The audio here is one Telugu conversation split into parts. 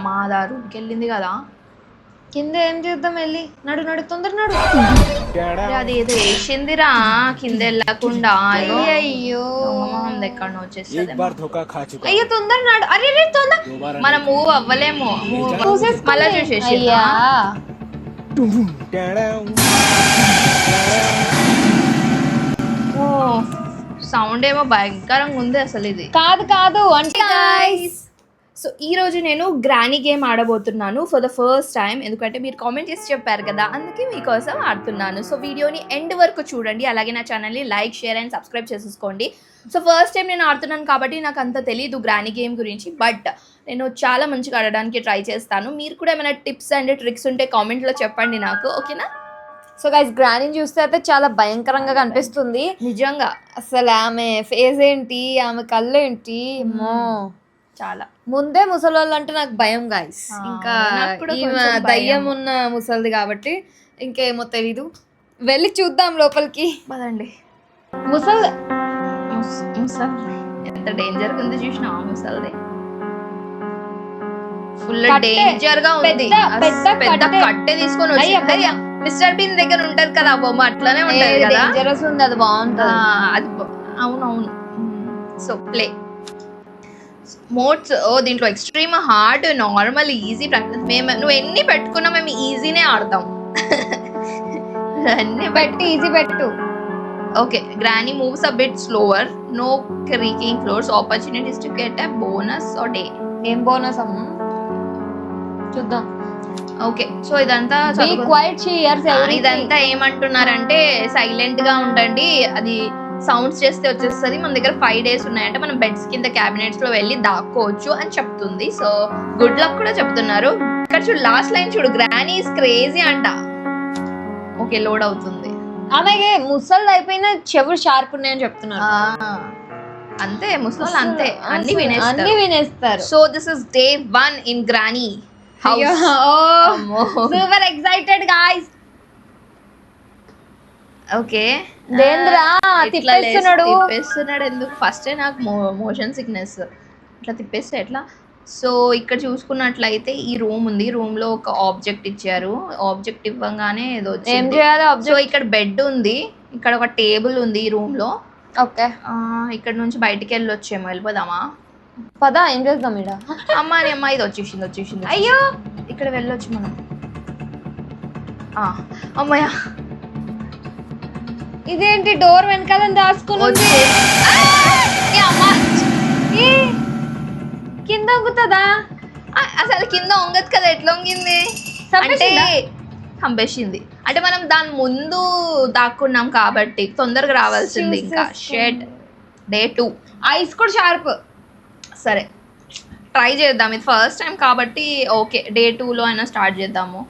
మా రూమ్కి వెళ్ళింది కదా. కింద ఏం చేద్దాం వెళ్ళి నడు నడు తొందర నడు. అది ఏదో వేసిందిరా కింద వెళ్ళకుండా. అయ్యో ఎక్కడో వచ్చేస్తుంది. అయ్యో తొందర నడు. అరే రే తొందర. మనం మూవ్ అవ్వలేము. మళ్ళా చూసేసి అయ్యా సౌండ్ ఏమో భయంకరంగా ఉంది అసలు. ఇది కాదు అంటే సో ఈ రోజు నేను గ్రానీ గేమ్ ఆడబోతున్నాను ఫర్ ద ఫస్ట్ టైం. ఎందుకంటే మీరు కామెంట్ చేసి చెప్పారు కదా, అందుకే మీకోసం ఆడుతున్నాను. సో వీడియోని ఎండ్ వరకు చూడండి, అలాగే నా ఛానల్ని లైక్ షేర్ అండ్ సబ్స్క్రైబ్ చేసేసుకోండి. సో ఫస్ట్ టైం నేను ఆడుతున్నాను కాబట్టి నాకు అంత తెలీదు గ్రానీ గేమ్ గురించి, బట్ నేను చాలా మంచిగా ఆడడానికి ట్రై చేస్తాను. మీరు కూడా ఏమైనా టిప్స్ అండ్ ట్రిక్స్ ఉంటే కామెంట్లో చెప్పండి నాకు, ఓకేనా? సో గైస్ గ్రానీని చూస్తే అయితే చాలా భయంకరంగా కనిపిస్తుంది నిజంగా. అసలు ఆమె ఫేస్ ఏంటి, ఆమె కళ్ళు ఏంటి, చాలా. ముందే ముసలోళ్ళు అంటే నాకు భయం గాయస్. ఇంకా దయ్యం ఉన్న ముసలిది కాబట్టి ఇంకేమో తెలీదు. వెళ్ళి చూద్దాం లోపలికి పదండి. ముసలి ఎంత డేంజర్ ఉంది చూసినా ముసలిది. ఫుల్ డేంజర్ గా ఉంది. పెద్ద కట్టె తీసుకొని వచ్చి మిస్టర్ బీన్ దగ్గర ఉంటది కదా బొమ్మ, అట్లానే ఉంటది కదా. డేంజరస్ ఉంది, అది బాగుంటది. అది అవునవును. So play modes. దీంట్లో extreme, hard, normal, easy practice. నువ్వు ఎన్ని పెట్టుకున్నా మేము ఈజీనే ఆడతాం. అన్ని పెట్టి ఈజీ పెట్టు. Okay. Granny moves a bit slower, no creaking floors, opportunities to get a bonus or day. ఏం బోనస్ అమ్మా చూద్దాం. ఓకే. సో ఇదంతా ఏమంటున్నారంటే సైలెంట్ గా ఉండండి, అది సౌండ్స్ చేస్తే వచ్చేస్తుంది. మన దగ్గర 5 days ఉన్నాయంటే మనం బెడ్స్ కింద క్యాబినెట్స్ లో వెళ్ళి దాక్కోవచ్చు అని చెప్తుంది. సో గుడ్ లక్ కూడా చెప్తున్నారు. ఇక్కడ చూడు లాస్ట్ లైన్ చూడు, గ్రానీ ఇస్ క్రేజీ అంట. ఓకే లోడ్ అవుతుంది. అలాగే ముసళ్ళు అయిపోయిన చెవులు షార్ప్ ఉన్నాయని చెప్తున్నారు. అంతే ముసలి అంతే, అన్ని వినేస్తారు. So this is day 1 in Granny house. Super excited guys. Okay. తిప్పేస్తున్నాడు ఎందుకు? ఫస్ట్ నాకు మోషన్ సిక్నెస్. ఇట్లా తిప్పేస్తే ఎట్లా? సో ఇక్కడ చూసుకున్నట్లయితే ఈ రూమ్ ఉంది. రూమ్ లో ఒక ఆబ్జెక్ట్ ఇచ్చారు. ఆబ్జెక్ట్ ఇవ్వగానే ఏదో వచ్చింది. సో ఇక్కడ బెడ్ ఉంది, ఇక్కడ ఒక టేబుల్ ఉంది ఈ రూమ్ లో. ఓకే. ఇక్కడ నుంచి బయటికి వెళ్ళొచ్చేమో. వెళ్ళిపోదామా? పదా ఏం చేద్దాం ఇడ. అమ్మా ఇది వచ్చేసింది. అయ్యో ఇక్కడ వెళ్ళొచ్చు మనం. అమ్మాయ్యా ఇదేంటి డోర్ వెనకాల దాచుకుని కింద వంగుతుందా? అసలు కింద వంగదు కదా, ఎట్లా వంగింది అంటే చంపేసింది. అంటే మనం దాని ముందు దాక్కున్నాం కాబట్టి తొందరగా రావాల్సింది. ఇంకా షెడ్ day 2. ఐస్ కూడా షార్ప్. సరే ట్రై చేద్దాం, ఇది ఫస్ట్ టైం కాబట్టి. ఓకే day 2లో అయినా స్టార్ట్ చేద్దాము.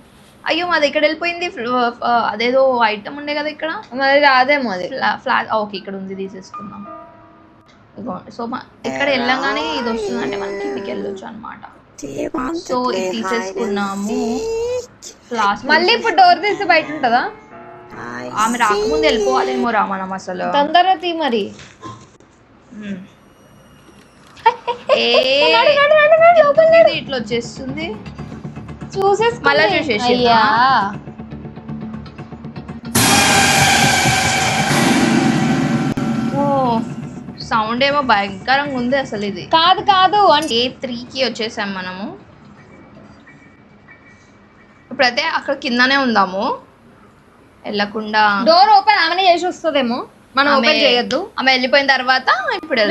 అయ్యో మాది ఇక్కడ వెళ్ళిపోయింది. అదేదో ఐటమ్ ఉండే కదా ఇక్కడ, మరి రాదేమో అది. ఫ్లాగ్ ఓకే ఇక్కడ ఉంది, తీసేసుకుందాం. సో ఇక్కడ వెళ్ళగానే ఇది వస్తుంది అంటే మనం కిందికి వెళ్ళొచ్చు అనమాట. సో ఇది తీసేసుకున్నాము. మళ్ళీ ఇప్పుడు డోర్ తీసి బయట ఉంటుందా? ఆమె రాకముందు వెళ్ళిపోవాలేమో రా మనం. అసలు తొందరగా తీ మరి. ఇట్లా వచ్చేస్తుంది. మళ్ళా చూసేసి సౌండ్ ఏమో భయంకరంగా ఉంది అసలు. ఇది కాదు అంటే day 3కి వచ్చేసాం మనము. ఇప్పుడైతే అక్కడ కిందనే ఉందాము, వెళ్ళకుండా. డోర్ ఓపెన్ ఆమెనే చేసి వస్తుందేమో, మనం ఓపెన్ చేయొద్దు. ఆమె వెళ్ళిపోయిన తర్వాత ఇప్పుడు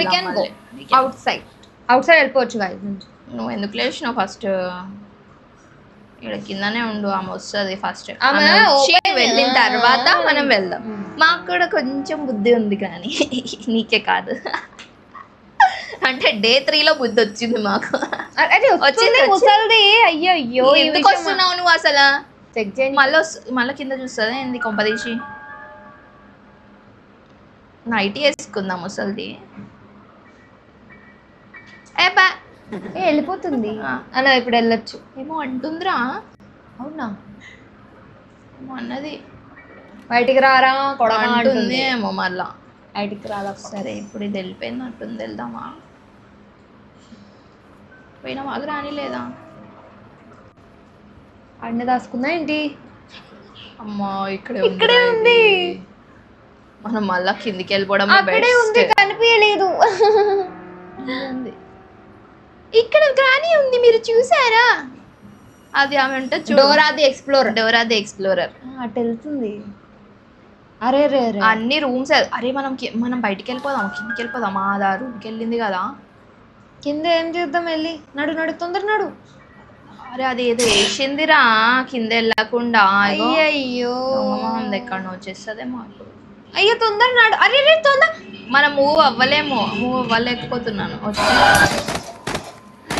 అవుట్ సైడ్ వెళ్ళిపోవచ్చు. నువ్వు ఎందుకు లేచినావు? ఫస్ట్ ఇక్కడ కిందనే ఉండు, ఆమె వస్తుంది ఫస్ట్. వెళ్ళిన తర్వాత మనం వెళ్దాం. మాకు కూడా కొంచెం బుద్ధి ఉంది కానీ నీకే కాదు. అంటే day 3లో బుద్ధి వచ్చింది మాకు. వచ్చింది ముసల్ది. అయ్యో ఎందుకు వస్తున్నావు నువ్వు అసలు? మళ్ళీ కింద చూస్తుంది ఏంది కొంపదీసి. నైట్ వేసుకుందాం ముసల్ది. వెళ్ళిపోతుంది అన్న, ఇప్పుడు వెళ్ళొచ్చు. ఏమో అంటుందిరా. అవునా? ఏమో అన్నది. బయటికి రారా అంటుంది ఏమో మళ్ళా. బయటికి రాదా? సరే ఇప్పుడు ఇది వెళ్ళిపోయింది అంటుంది, వెళ్దామా? పోయినా మాకు రాని లేదా? అన్నీ దాచుకుందా ఏంటి? అమ్మా ఇక్కడే ఇక్కడే ఉంది. మనం మళ్ళా కిందికి వెళ్ళిపోవడం అక్కడే ఉంది, కనిపించలేదు. ఇక్కడ గ్రానీ ఉంది, మీరు చూసారా? అది ఆమె ఉంటే డోరా ది ఎక్స్ప్లోరర్. అటు వెళ్తుంది. అరే రే రే, అన్ని రూమ్స్. అరే మనం బయటికి వెళ్ళిపోదాం, కిందికి వెళ్ళిపోదాం. ఆ రూమ్కి వెళ్ళింది కదా. కింద ఏం చేద్దాం? వెళ్ళి నడు తొందర నడు. అరే అది ఏదో వేసిందిరా కింద వెళ్ళకుండా. అయ్యో ఎక్కడ వచ్చేస్తుంది మాకు. అయ్యో తొందర నడు. అరే రే తొందర. మనం మూవ్ అవ్వలేకపోతున్నాను.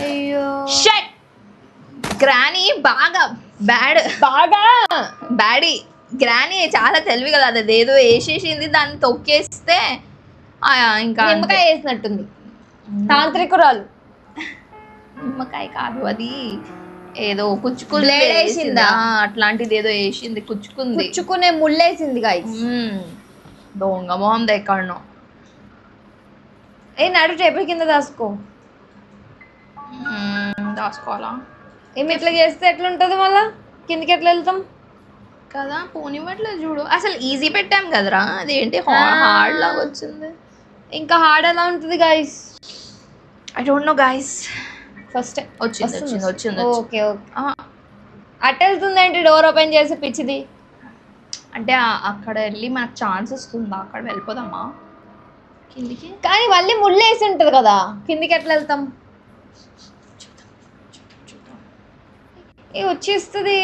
అయ్యో షట్. గ్రానీ బాగా బ్యాడీ. గ్రానీ చాలా తెలివి కదా, అది ఏదో వేసేసింది, దాన్ని తొక్కేస్తే ఇంకా నిమ్మకాయ వేసినట్టుంది. తాంత్రికురాలు. నిమ్మకాయ కాదు, అది ఏదో కుచ్చుకుంది. అట్లాంటిది ఏదో వేసింది, కుచ్చుకునే ముళ్ళేసింది గాయ్స్. దొంగ మొహం ఎక్కడనో. నడు టేబుల్ కింద దాచుకోవాలా? ఏమి ఇట్లా చేస్తే ఎట్లుంటది? మళ్ళా కిందికి ఎట్లా వెళ్తాం కదా? పోనివ్వట్లేదు చూడు. అసలు ఈజీ పెట్టాం కదరా, అదేంటి హార్డ్ లాగా వచ్చింది. ఇంకా హార్డ్ ఎలా ఉంటుంది guys? I don't know guys. First వచ్చింది. ఓకే అటు వెళ్తుంది ఏంటి? డోర్ ఓపెన్ చేసి పిచ్చిది. అంటే అక్కడ వెళ్ళి మనకు ఛాన్స్ వస్తుందా? అక్కడ వెళ్ళిపోదామా కిందికి? కానీ మళ్ళీ ముళ్ళు వేసి ఉంటుంది కదా, కిందికి ఎట్లా వెళ్తాం? వచ్చేస్తుంది.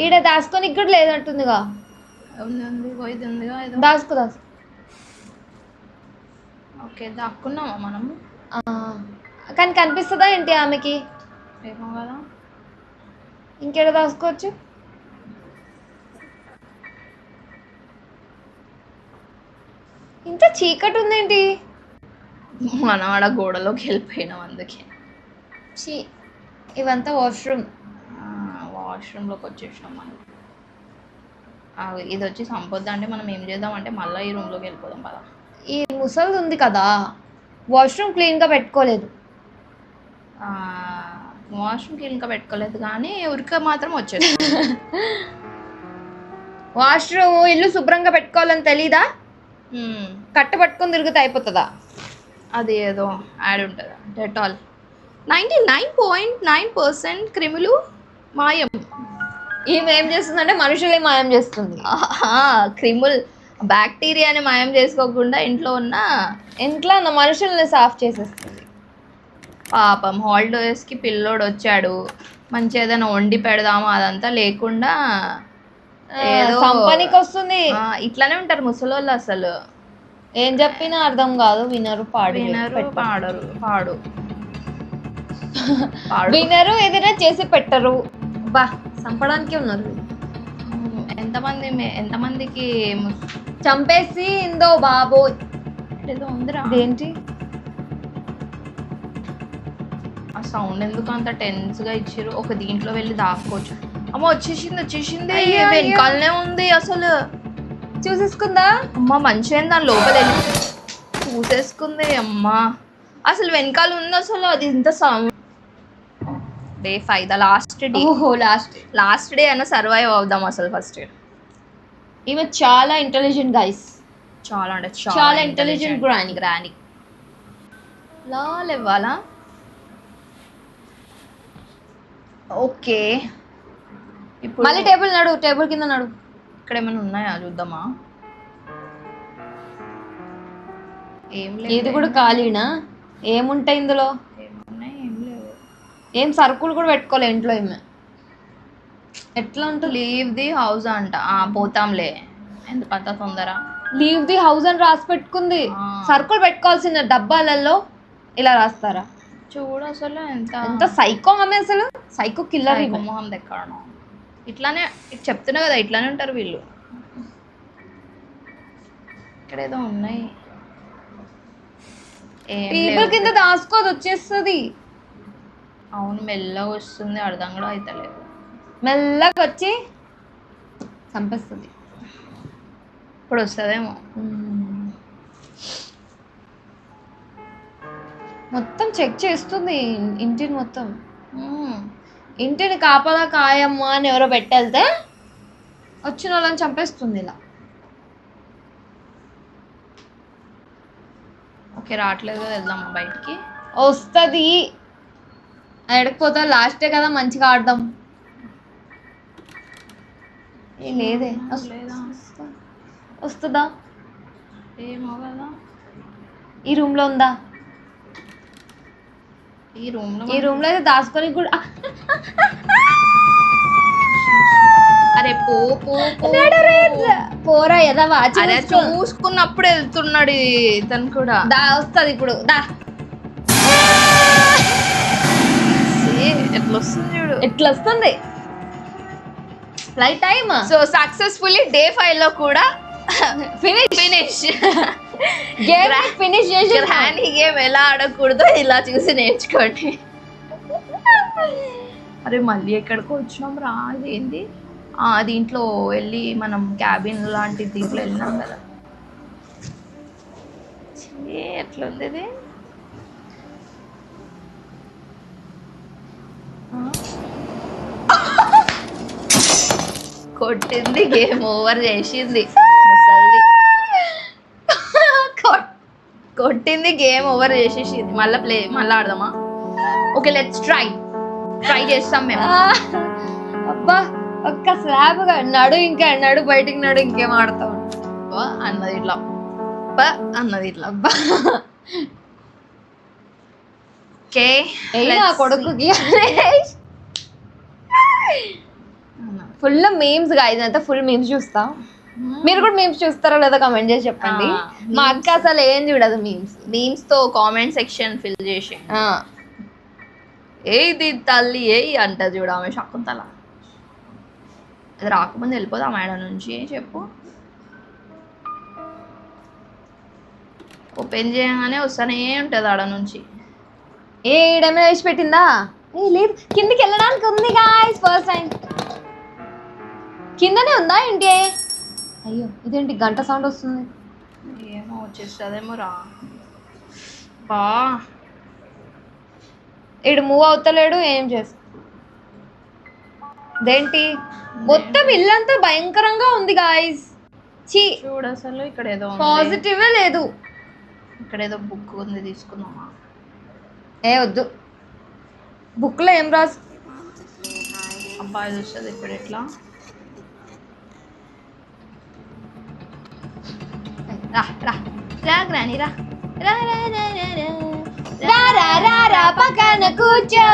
ఈడ దాచుకొని ఇక్కడ లేదంటుందిగా. దాచుకో. ఓకే దాక్కున్నామా మనము? కానీ కనిపిస్తుందా ఏంటి ఆమెకి? ఏమో కదా. ఇంకేడ దాచుకోవచ్చు? ఇంత చీకటి ఉందేంటి? మనం ఆడ గోడలోకి వెళ్ళిపోయినాం అందుకే. ఇవంతా వాష్రూమ్లోకి వచ్చేసినాం మనం. ఇది వచ్చి సంపొద్దా అంటే మనం ఏం చేద్దాం అంటే మళ్ళీ ఈ రూమ్లోకి వెళ్ళిపోదాం కదా. ఈ ముసలి ఉంది కదా, వాష్రూమ్ క్లీన్గా పెట్టుకోలేదు. కానీ ఉరిక మాత్రం వచ్చేది. వాష్రూమ్ ఇల్లు శుభ్రంగా పెట్టుకోవాలని తెలీదా? కట్ట పట్టుకొని తిరిగితే అయిపోతుందా? అది ఏదో యాడ్ ఉంటుందా? డెటాల్ 99.9% క్రిములు మాయం. ఈమె ఏం చేస్తుందంటే మనుషులే మాయం చేస్తుంది. బ్యాక్టీరియాని మాయం చేసుకోకుండా ఇంట్లో ఉన్న మనుషుల్ని సాఫ్ చేసేస్తుంది. పాపం హాలిడేస్కి పిల్లోడు వచ్చాడు, మంచి ఏదైనా వండి పెడదాము, అదంతా లేకుండా ఏదో కంపెనీకి వస్తుంది. ఇట్లానే ఉంటారు ముసలోళ్ళు. అసలు ఏం చెప్పినా అర్థం కాదు. వినరు ఏదైనా చేసి పెట్టరు. బా చంపడానికి ఉన్నారు. ఎంతమందికి చంపేసి ఇందో బాబో ఏదో ఉందిరా. ఏంటి ఆ సౌండ్ ఎందుకు అంత టెన్స్ గా ఇచ్చారు? ఒక దీంట్లో వెళ్ళి దాక్కోవచ్చు. అమ్మ వచ్చేసింది. వెనకాలనే ఉంది. అసలు చూసేసుకుందా? అమ్మ మంచిగా దాని లోపల వెళ్ళి చూసేసుకుంది. అమ్మ అసలు వెనకాల ఉంది. అసలు అది ఇంత సౌండ్. డే 5 లాస్ట్ డే అయినా సర్వైవ్ అవుదాం అసలు. ఫస్ట్ ఈమె చాలా ఇంటెలిజెంట్ గైస్. చాలా అంటే చాలా ఇంటెలిజెంట్ గ్రానీ. ఇవ్వాలా? ఓకే ఇప్పుడు మళ్ళీ టేబుల్ కింద నడు. ఇక్కడ ఏమైనా ఉన్నాయా చూద్దామా? ఏం లేదు. ఇది కూడా ఖాళీనా? ఏముంటాయి ఇందులో? ఏం సరుకులు కూడా పెట్టుకోలే ఇంట్లో. ఏమే ఎట్లా ఉంటుంది? లీవ్ ది హౌస్ అంట. పోతాంలే, ఎందుకంత తొందర. లీవ్ ది హౌస్ అని రాసి పెట్టుకుంది. సరుకులు పెట్టుకోవాల్సిన డబ్బాలలో ఇలా రాస్తారా? చూడు అసలు ఎంత సైకో ఆమె. అసలు సైకో కిల్లర్. మొహం ఎక్కడనో. ఇట్లానే చెప్తున్నా కదా, ఇట్లానే ఉంటారు వీళ్ళు. ఇక్కడ ఏదో ఉన్నాయి. టేబుల్ కింద దాచుకోదు, వచ్చేస్తుంది. అవును, మెల్లగా వస్తుంది, అర్థం కూడా అవుతలేదు. మెల్లగా వచ్చి చంపేస్తుంది. ఇప్పుడు వస్తుందేమో. మొత్తం చెక్ చేస్తుంది ఇంటిని మొత్తం. ఇంటిని కాపలా కాయమ్మ అని ఎవరో పెట్టేళ్తే వచ్చిన వాళ్ళని చంపేస్తుంది ఇలా. ఓకే రావట్లేదు, వెళ్దాం బయటికి. వస్తుంది ఎడకపోతా, లాస్టే కదా మంచిగా ఆడదాం. ఏ లేదే, వస్తుందా? ఏమో కదా, ఈ రూమ్ లో ఉందా? ఈ రూమ్ లో అయితే దాచుకొని కూడా. అరే పో పో పోరా ఎదవా, అరే చూసుకున్నప్పుడు వెళ్తున్నాడు ఇతను కూడా. దా వస్తుంది ఇప్పుడు, దా. ఎట్లా వస్తుంది చూడు, ఎట్లా వస్తుంది flight time. So successfully day 5 లో కూడా ఫినిష్ చేసి గ్రానీ గేమ్ ఎలా ఆడకూడదో ఇలా చూసి నేర్చుకోండి. అరే మళ్ళీ ఎక్కడికో వచ్చినాం రా, అదేంటి దీంట్లో వెళ్ళి మనం క్యాబిన్ లాంటి దీంట్లో వెళ్ళినాం కదా. ఎట్లుంది ఇది? కొట్టింది, గేమ్ ఓవర్ చేసింది ముసల్ది. కొట్టింది, గేమ్ ఓవర్ చేసేసింది. మళ్ళీ ఆడదామా? ఓకే లెట్స్ ట్రై చేస్తాం మేము. అబ్బా ఒక్క స్లాబ్ నడు, ఇంకా నడు బయటికి నడు, ఇంకేం ఆడతాం అన్నది ఇట్లా అన్నది ఇట్లా. అబ్బా ఓకే కొడుకుకి ఫుల్ మీమ్స్ గా, ఇదంతా ఫుల్ మీమ్స్ చూస్తా. మీరు కూడా మీమ్స్ చూస్తారా లేదా కమెంట్ చేసి చెప్పండి. మా అక్క అసలు ఏం చూడదు మీమ్స్ తో కామెంట్ సెక్షన్ ఫిల్ చేసి ఏది తల్లి అంట చూడ ఆమె శకుంతల. అది రాకముందు వెళ్ళిపోదా మేడం నుంచి చెప్పు. ఓపెన్ చేయగానే వస్తానే ఉంటుంది ఆడ నుంచి. ఏడేమైనా వేసి పెట్టిందా? లేదు, కిందికి వెళ్ళడానికి ఉంది గాయ్స్. ఫస్ట్ టైం కిందనే ఉందా ఏంటి? అయ్యో ఇదేంటి గంట సౌండ్ వస్తుంది? ఏమో వచ్చేస్తుందేమో రా. బా ఇడు మూవ్ అవుతలేడు, ఏం చేస్తా. ఇదేంటి మొత్తం ఇల్లంతా భయంకరంగా ఉంది గాయ్స్. చూడు అసలు ఇక్కడ ఏదో పాజిటివే లేదు. ఇక్కడ ఏదో బుక్ ఉంది, తీసుకుందామా? వద్దు, బుక్ లో ఏం రాసు? అబ్బాయి చూస్తుంది ఇప్పుడు ఎట్లా. రా రా రా గ్రాని రా రా రా రా రా రా రా రా పక్కన కూర్చో.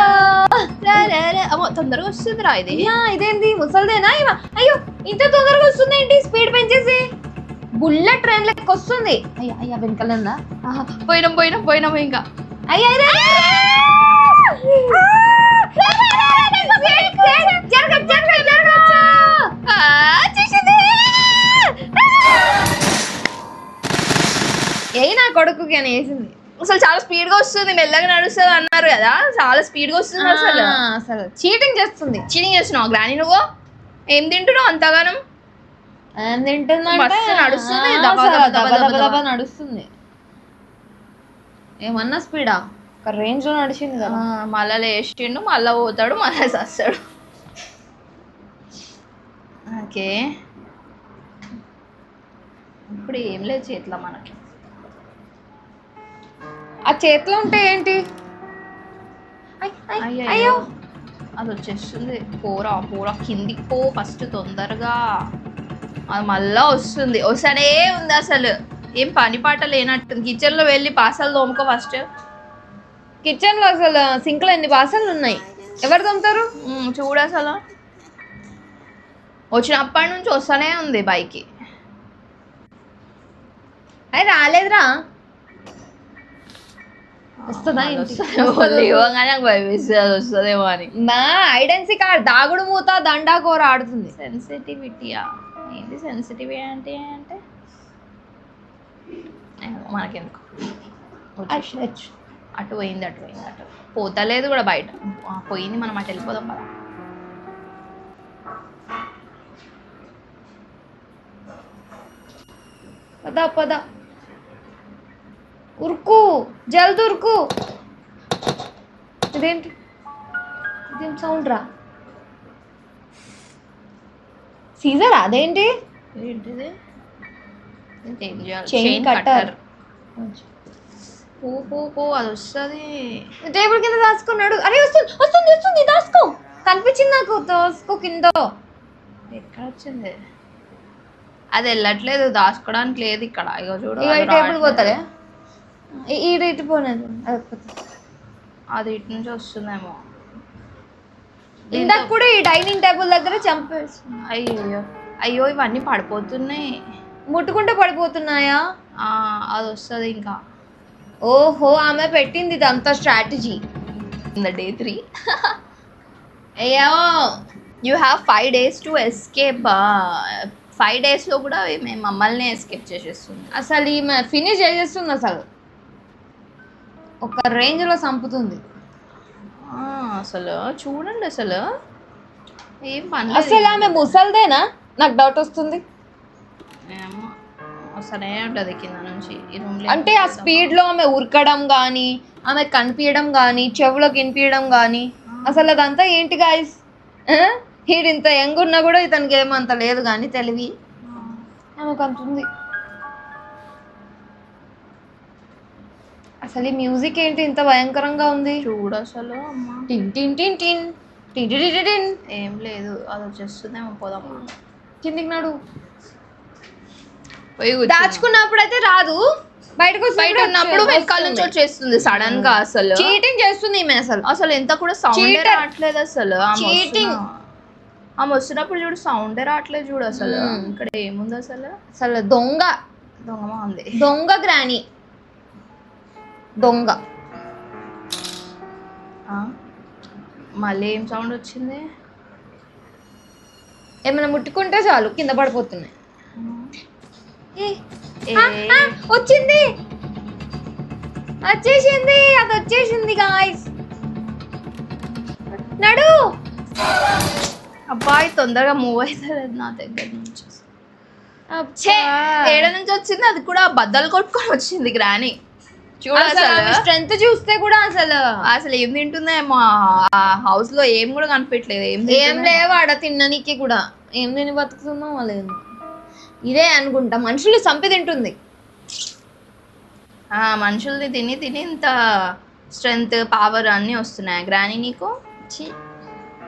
అమ్మో తొందరగా వస్తుంది రా ఇది. ఇదేంది ముసల్దేనా? అయ్యో ఇంత తొందరగా వస్తుంది ఏంటి? స్పీడ్ పెంచేసి బుల్లెట్ ట్రైన్ లెక్క వస్తుంది. అయ్యా అయ్యా వెనకాలందా? పోయినాం ఇంకా. అయ్యా నా కొడుకుకి అని వేసింది. అసలు చాలా స్పీడ్ గా వస్తుంది, మెల్లగా నడుస్తుంది అన్నారు కదా, చాలా స్పీడ్ గా వస్తుంది. అసలు చీటింగ్ చేస్తుంది. చీటింగ్ చేస్తున్నావు గ్రాని నువ్వు? ఏం తింటున్నావు అంతగానం? నడుస్తుంది ఏమన్నా స్పీడా? ఒక రేంజ్ లో నడిచింది కదా. మళ్ళా లేచిండు, మళ్ళా పోతాడు, మళ్ళా చస్తాడు. ఓకే ఇప్పుడు ఏం లేదు చేతిలో మనకి. ఆ చేతిలో ఉంటే ఏంటి? అయ్యో అది వచ్చేస్తుంది. పోరా కిందికి పో ఫస్ట్ తొందరగా. అది మళ్ళా వస్తుంది, వస్తూనే ఉంది. అసలు ఏం పని పాట లేనట్టు. కిచెన్ లో వెళ్ళి పాసాలు తోముకో ఫస్ట్. కిచెన్ లో అసలు సింక్ లో ఎన్ని పాసాలు ఉన్నాయి, ఎవరు తోముతారు? చూడు అసలు వచ్చినప్పటి నుంచి వస్తూనే ఉంది బైకి. అది రాలేదురా. వస్తుందా? వస్తుందేమో అని. నా ఐడెన్సీ కార్డ్ దాగుడు మూత దండా కూర ఆడుతుంది. సెన్సిటివిటీయా? ఏంటి సెన్సిటివిటీ అంటే మనకెందుకు. అటు పోయింది పోతలేదు కూడా బయట. పోయింది, మనం అటు వెళ్ళిపోదాం కదా. పద ఉరుకు, జల్ది ఉరుకు. ఇదేంటి ఇదేం సౌండ్ రా సీజర్ అదేంటి ఏంటిది చైన్ కట్టర్ పో అది వస్తుంది. టేబుల్ కింద దాచుకున్నాడు. అరే వస్తుంది వస్తుంది వస్తుంది దాసుకో కనిపించింది నాకు దాసుకో కింద. ఎక్కడ వచ్చింది అది వెళ్ళట్లేదు దాచుకోవడానికి లేదు ఇక్కడ. ఇగో చూడు ఇక ఈ టేబుల్ పోతాడే ఈ రేటు పోలేదు అది ఇటు నుంచి వస్తుందేమో. ఇందాక కూడా ఈ డైనింగ్ టేబుల్ దగ్గర చంపేసి అయ్యో ఇవన్నీ పడిపోతున్నాయి. ముట్టుకుంటే పడిపోతున్నాయా? అది వస్తుంది ఇంకా. ఓహో ఆమె పెట్టింది ఇదంతా స్ట్రాటజీ. డే 3 అయ్యో you have 5 days to escape. 5 daysలో కూడా మేము మమ్మల్ని ఎస్కేప్ చేసేస్తుంది. అసలు ఈమె ఫినిష్ చేసేస్తుంది. అసలు ఒక రేంజ్లో చంపుతుంది. అసలు చూడండి అసలు ఏం పని. అసలు ఆమె ముసల్దేనా నాకు డౌట్ వస్తుంది. ఏమో వస్తూనే ఉంటుంది కింద నుంచి ఈ రూమ్. అంటే ఆ స్పీడ్లో ఆమె ఉరకడం కానీ ఆమె కనిపించడం కానీ చెవులోకి వినిపించడం కానీ అసలు అదంతా ఏంటి గాయస్? హీడ్ ఇంత యంగ్ ఉన్నా కూడా ఇతనికి ఏమంత లేదు కానీ తెలివి ఆమెకు అంత ఉంది. అసలు ఈ మ్యూజిక్ ఏంటి ఇంత భయంకరంగా ఉంది? చూడు అసలు అమ్మా. టిన్ టిన్ టిన్ టిన్ టిన్ టిన్ టిన్. ఏం లేదు అది వచ్చేస్తుందేమో. పోదామా కిందికి నాడు. దాచుకున్నప్పుడు అయితే రాదు, బయటకు బయట ఉన్నప్పుడు వెనకాల నుంచి వచ్చేస్తుంది సడన్ గా. అసలు చీటింగ్ చేస్తుంది ఈమె. అసలు ఎంత కూడా సౌండ్ రావట్లేదు అసలు. చీటింగ్. ఆమె వస్తున్నప్పుడు చూడు సౌండ్ రావట్లేదు చూడు అసలు. ఇక్కడ ఏముంది అసలు? అసలు దొంగ ఉంది. దొంగ గ్రాని దొంగ. మళ్ళీ ఏం సౌండ్ వచ్చింది? ఏమైనా ముట్టుకుంటే చాలు కింద పడిపోతున్నాయి. వచ్చింది వచ్చేసింది అది వచ్చేసింది గాయ్స్. నడు అబ్బాయి తొందరగా మూవ్ అవుతుంది నా దగ్గర నుంచి. ఏడ నుంచి వచ్చింది అది కూడా బద్దలు కొట్టుకొని వచ్చింది గ్రాని. చూడాలి స్ట్రెంత్ చూస్తే కూడా అసలు ఏం తింటుందేమో. హౌస్ లో ఏం కూడా కనిపించలేదు. ఏం లేవు ఆడ తిననీకి కూడా. ఏం తిని బతుకుతుందో లేదు. ఇదే అనుకుంటా మనుషులు చంపి తింటుంది. మనుషుల్ని తిని తిని ఇంత స్ట్రెంగ్త్ పవర్ అన్నీ వస్తున్నాయి గ్రాని నీకు.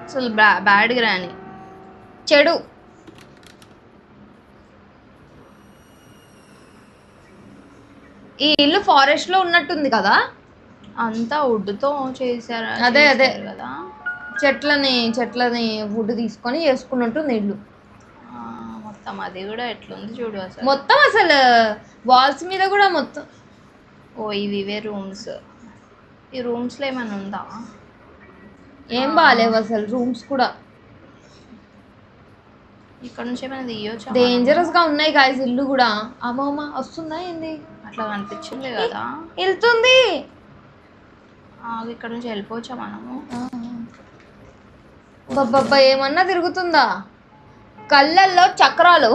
అసలు బ్యాడ్ గ్రాని, చెడు. ఈ ఇల్లు ఫారెస్ట్ లో ఉన్నట్టుంది కదా, అంతా వుడ్తో చేశారు. అదే అదే కదా, చెట్లని వుడ్ తీసుకొని చేసుకున్నట్టుంది ఇల్లు మొత్తం. అది కూడా ఎట్లుంది చూడు అసలు. మొత్తం అసలు వాల్స్ మీద కూడా మొత్తం. ఇవే రూమ్స్. ఈ రూమ్స్లో ఏమైనా ఉందా? ఏం బాగాలేవు అసలు రూమ్స్ కూడా. ఇక్కడ నుంచి ఏమైనా తీయొచ్చు. డేంజరస్ గా ఉన్నాయి గాయస్ ఇల్లు కూడా. అమ్మమ్మ వస్తుందా ఏంది? అట్లా కనిపించింది కదా. వెళ్తుంది. ఇక్కడ నుంచి వెళ్ళిపోవచ్చా మనము? బాబ్బా ఏమన్నా తిరుగుతుందా? కళ్ళల్లో చక్రాలు.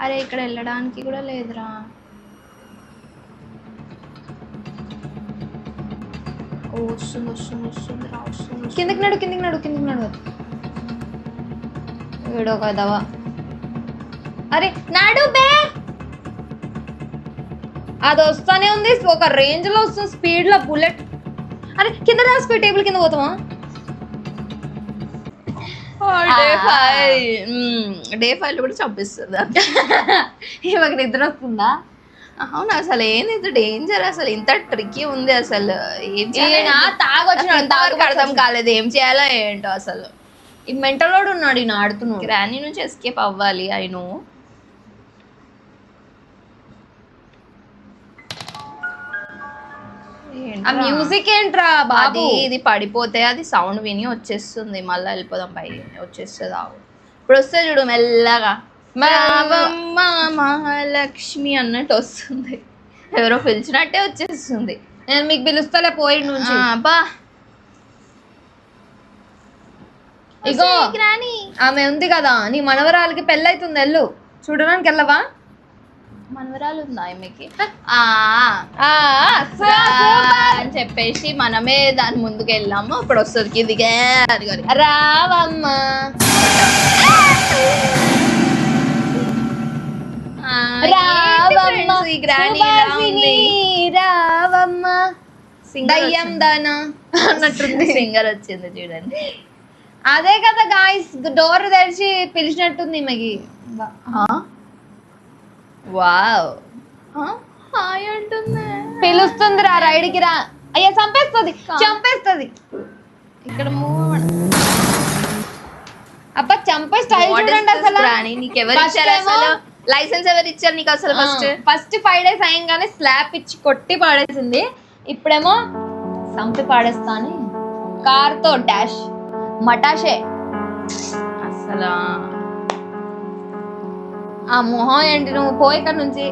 అరే ఇక్కడ వెళ్ళడానికి కూడా లేదురా. వస్తుంది వస్తుంది వస్తుంది రా వస్తుంది. కిందికి నడు. వీడో కదవా. అరే నాడు బే. అది వస్తానే ఉంది ఒక రేంజ్ లో వస్తుంది స్పీడ్ లో బుల్లెట్. అరే కింద రాసిపోయి టేబుల్ కింద పోతామా? డే 5 కూడా చంపిస్తుంది. ఇవాళ నిద్ర వస్తుందా? అవును అసలు ఏంది డేంజర్. అసలు ఇంత ట్రిక్కీ ఉంది అసలు. ఏం తాగొచ్చు అర్థం కాలేదు ఏం చేయాలో ఏంటో అసలు. ఈ మెంటలోడు ఉన్నాడు ఈయన ఆడుతున్నాడు. గ్రానీ నుంచి ఎస్కేప్ అవ్వాలి. అయిను ఆ మ్యూజిక్ ఏంట్రా బాబు? ఇది పడిపోతే అది సౌండ్ విని వచ్చేస్తుంది. మళ్ళీ వెళ్ళిపోదాం పై వచ్చేస్తుంది. ఇప్పుడు వస్తే చూడు మెల్లగా మహాలక్ష్మి అన్నట్టు వస్తుంది. ఎవరో పిలిచినట్టే వచ్చేస్తుంది. నేను మీకు పిలుస్తాలే పోయి నుంచి. బా ఇగో ఆమె ఉంది కదా నీ మనవరాలకి పెళ్ళైతుంది. వెళ్ళు చూడడానికి వెళ్ళవా? మనవరాలు ఉందా ఆమెకి ఆ, అని చెప్పేసి మనమే దాని ముందుకు వెళ్ళాము. ఇప్పుడు వస్తుంది కిందికే అదిగోని. రావమ్మ ఆ, రావమ్మ ఏంటి friends ఈ granny ఇలా ఉంది? రావమ్మ దయ్యం దాన అన్నట్టుంది. సింగర్ వచ్చింది చూడండి. అదే కదా గాయస్, డోర్ తెరిచి పిలిచినట్టుంది ఈమెకి. వావ్, హాయ్ అంటుంది. పిలుస్తుంది, రా రైడ్ కి రా. అయ్యా చంపేస్తుంది చంపేస్తుంది. ఇక్కడ మూవ్ అబ్బా చంపే స్టైల్ చూడండి అసలు. నీకు ఎవరు First ఇచ్చారు ఏమో- అసలు? లైసెన్స్ ఎవరు ఇచ్చారు నీకు అసలు? ఫస్ట్ 5 days అయ్యంగానే స్లాప్ ఇచ్చి కొట్టి పాడేసింది. ఇప్పుడేమో చంపి పాడేస్తా అని కార్ తో డాష్ మటాషే. అసలు ఆ మొహం ఏంటి, నువ్వు పోయి ఇక్కడ నుంచి.